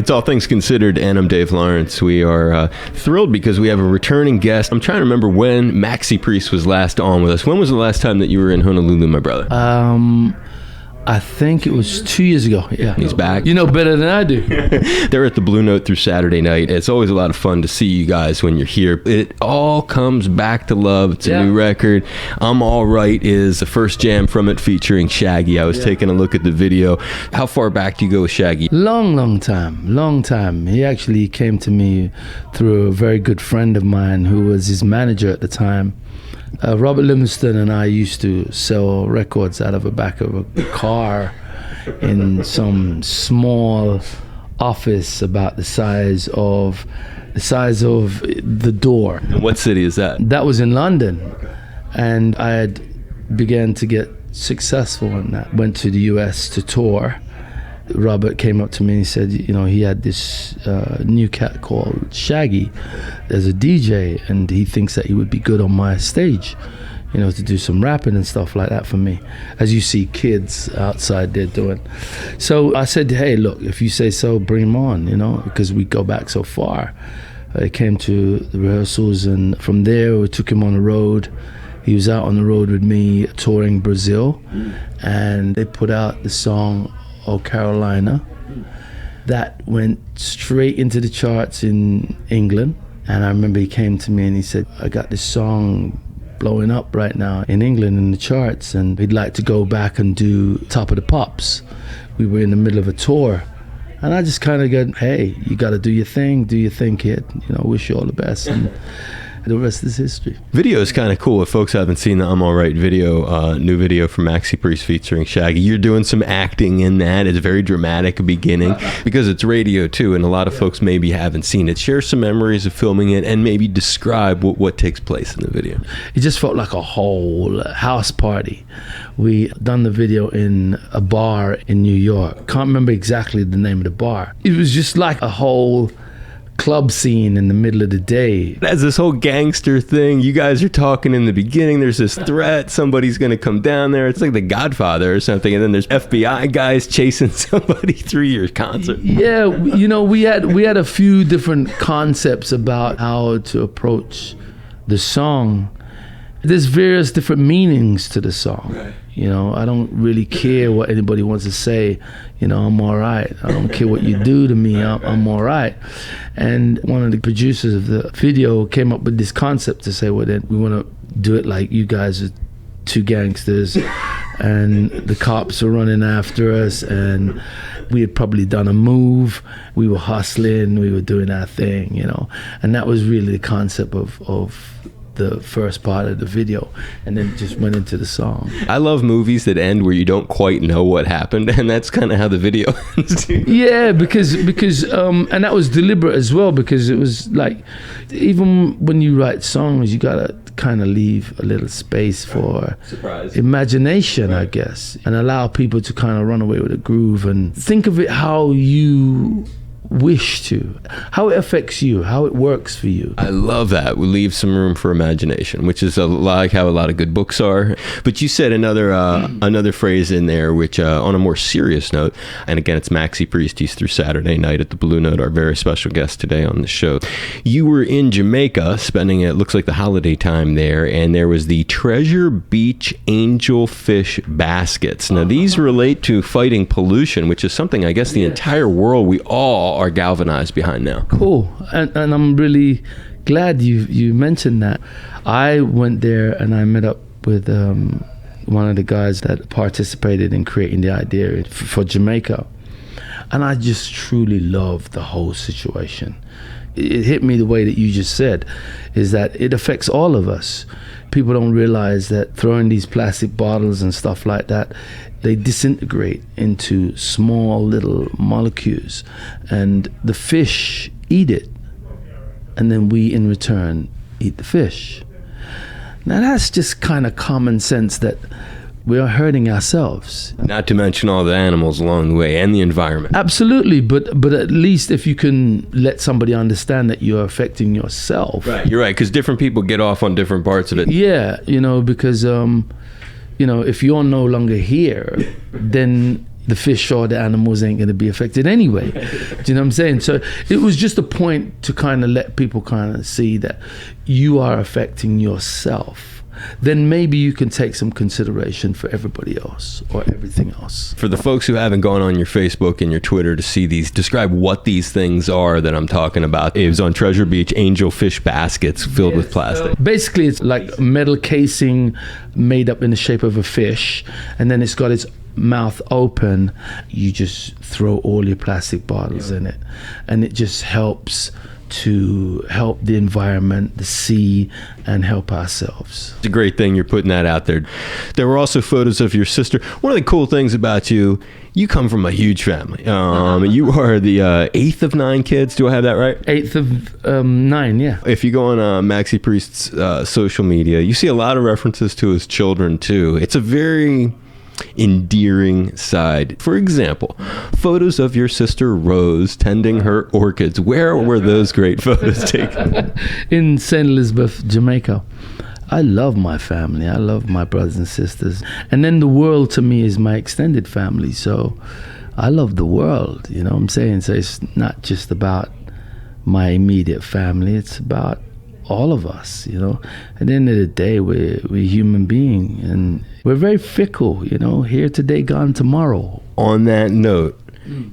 It's All Things Considered, and I'm Dave Lawrence. We are thrilled because we have a returning guest. I'm trying to remember when Maxi Priest was last on with us. When was the last time that you were in Honolulu, my brother? I think it was 2 years ago. Yeah, he's back. You know better than I do. They're at the Blue Note through Saturday night. It's always a lot of fun to see you guys when you're here. It all comes back to love. It's a new record. I'm All Right is the first jam from it featuring Shaggy. I was taking a look at the video. How far back do you go with Shaggy? Long time. He actually came to me through a very good friend of mine who was his manager at the time. Robert Livingston and I used to sell records out of the back of a car in some small office about the size of the door. And what city is that? That was in London, and I had began to get successful in that. Went to the US to tour. Robert came up to me and he said, you know, he had this new cat called Shaggy. There's a DJ, and he thinks that he would be good on my stage, you know, to do some rapping and stuff like that for me, as you see kids outside there doing. So I said, hey, look, if you say so, bring him on, you know, because we go back so far. I came to the rehearsals, and from there we took him on the road. He was out on the road with me touring Brazil, and they put out the song Oh Carolina. That went straight into the charts in England. And I remember he came to me and he said, I got this song blowing up right now in England in the charts, and he'd like to go back and do Top of the Pops. We were in the middle of a tour, and I just kind of got, hey, you got to do your thing, kid. You know, wish you all the best. And the rest is history. Video is kind of cool. If folks haven't seen the I'm All Right video, new video from Maxi Priest featuring Shaggy, you're doing some acting in that. It's a very dramatic beginning because it's radio too, and a lot of folks maybe haven't seen it. Share some memories of filming it and maybe describe what takes place in the video. It just felt like a whole house party. We done the video in a bar in New York. Can't remember exactly the name of the bar. It was just like a whole club scene in the middle of the day. That's this whole gangster thing. You guys are talking in the beginning. There's this threat. Somebody's going to come down there. It's like The Godfather or something. And then there's FBI guys chasing somebody through your concert. Yeah, you know, we had a few different concepts about how to approach the song. There's various different meanings to the song. Right. You know, I don't really care what anybody wants to say. You know, I'm all right. I don't care what you do to me. I'm all right. And one of the producers of the video came up with this concept to say, well, then we want to do it like you guys are two gangsters and the cops are running after us, and we had probably done a move. We were hustling. We were doing our thing, you know. And that was really the concept of the first part of the video, and then just went into the song. I love movies that end where you don't quite know what happened, and that's kind of how the video ends. Yeah, because and that was deliberate as well, because it was like, even when you write songs, you gotta kind of leave a little space for surprise, imagination, right, I guess, and allow people to kind of run away with a groove and think of it how you wish to, how it affects you, how it works for you. I love that. We leave some room for imagination, which is like how a lot of good books are. But you said another phrase in there, which on a more serious note, and again, it's Maxi Priest. He's through Saturday night at the Blue Note, our very special guest today on the show. You were in Jamaica spending, it looks like, the holiday time there, and there was the Treasure Beach Angelfish baskets. Now, these relate to fighting pollution, which is something I guess the entire world, we all are galvanized behind now. Cool. And I'm really glad you mentioned that. I went there and I met up with one of the guys that participated in creating the idea for Jamaica, and I just truly loved the whole situation. It hit me the way that you just said, is that it affects all of us. People don't realize that throwing these plastic bottles and stuff like that, they disintegrate into small little molecules, and the fish eat it, and then we in return eat the fish. Now that's just kind of common sense, that we are hurting ourselves. Not to mention all the animals along the way and the environment. Absolutely, but at least if you can let somebody understand that you're affecting yourself. Right, you're right, because different people get off on different parts of it. Yeah, you know, because you know, if you're no longer here, then the fish or the animals ain't going to be affected anyway. Do you know what I'm saying? So it was just a point to kind of let people kind of see that you are affecting yourself. Then maybe you can take some consideration for everybody else or everything else. For the folks who haven't gone on your Facebook and your Twitter to see these, describe what these things are that I'm talking about. It was on Treasure Beach, angelfish baskets filled with plastic. Basically, it's like metal casing made up in the shape of a fish, and then it's got its mouth open. You just throw all your plastic bottles in it, and it just helps to help the environment, the sea, and help ourselves. It's a great thing you're putting that out there. There were also photos of your sister. One of the cool things about you, you come from a huge family. You are the 8th of 9 kids. Do I have that right? 8th of 9, yeah. If you go on Maxi Priest's social media, you see a lot of references to his children too. It's a very endearing side. For example, photos of your sister Rose tending her orchids. Where were those great photos taken? In St. Elizabeth, Jamaica. I love my family. I love my brothers and sisters. And then the world to me is my extended family. So I love the world, you know what I'm saying? So it's not just about my immediate family. It's about all of us, you know. At the end of the day, we're human beings, and we're very fickle, you know, here today, gone tomorrow. On that note,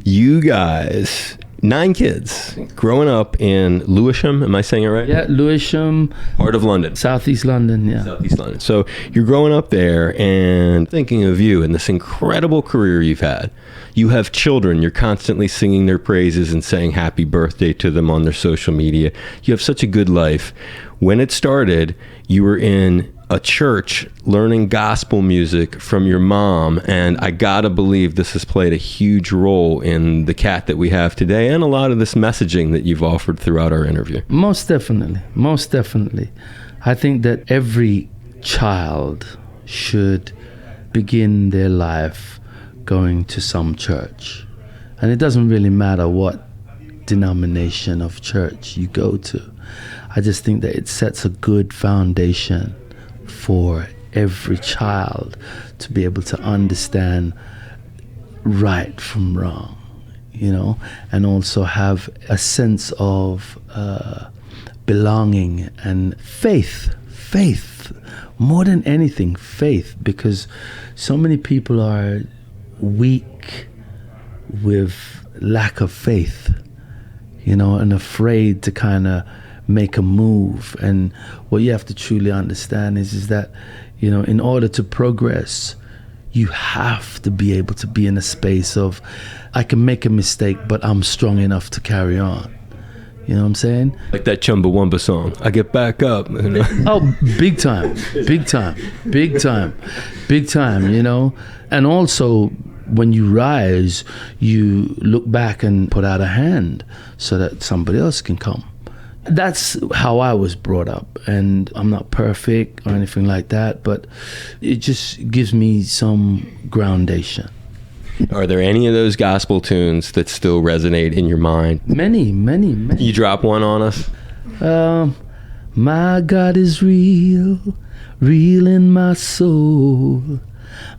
you guys, 9 kids, growing up in Lewisham, am I saying it right? Yeah, Lewisham. Heart of London. Southeast London, yeah. Southeast London. So you're growing up there and thinking of you and this incredible career you've had. You have children. You're constantly singing their praises and saying happy birthday to them on their social media. You have such a good life. When it started, you were in a church learning gospel music from your mom, and I gotta believe this has played a huge role in the cat that we have today and a lot of this messaging that you've offered throughout our interview. Most definitely. Most definitely. I think that every child should begin their life going to some church. And it doesn't really matter what denomination of church you go to. I just think that it sets a good foundation for every child to be able to understand right from wrong, you know, and also have a sense of belonging and faith, more than anything, faith, because so many people are weak with lack of faith, you know, and afraid to kind of make a move. And what you have to truly understand is that, you know, in order to progress, you have to be able to be in a space of, I can make a mistake, but I'm strong enough to carry on. You know what I'm saying? Like that Chumbawamba song, I get back up. You know? Oh, big time, you know? And also, when you rise, you look back and put out a hand so that somebody else can come. That's how I was brought up, and I'm not perfect or anything like that, but it just gives me some groundation. Are there any of those gospel tunes that still resonate in your mind? Many. You drop one on us? My God is real, real in my soul.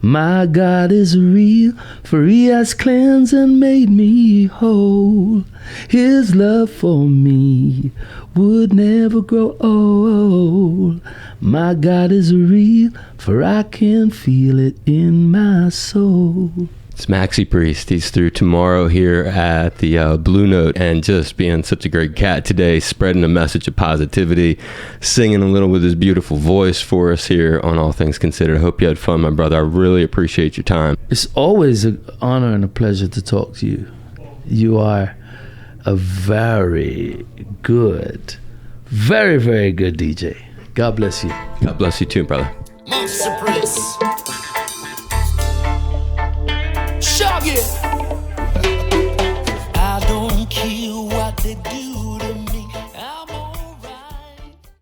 My God is real, for he has cleansed and made me whole. His love for me would never grow old. My God is real, for I can feel it in my soul. It's Maxi Priest. He's through tomorrow here at the Blue Note, and just being such a great cat today, spreading a message of positivity, singing a little with his beautiful voice for us here on All Things Considered. I hope you had fun, my brother. I really appreciate your time. It's always an honor and a pleasure to talk to you. You are a very good, very, very good DJ. God bless you. God bless you too, brother. Maxi Priest. Shaggy.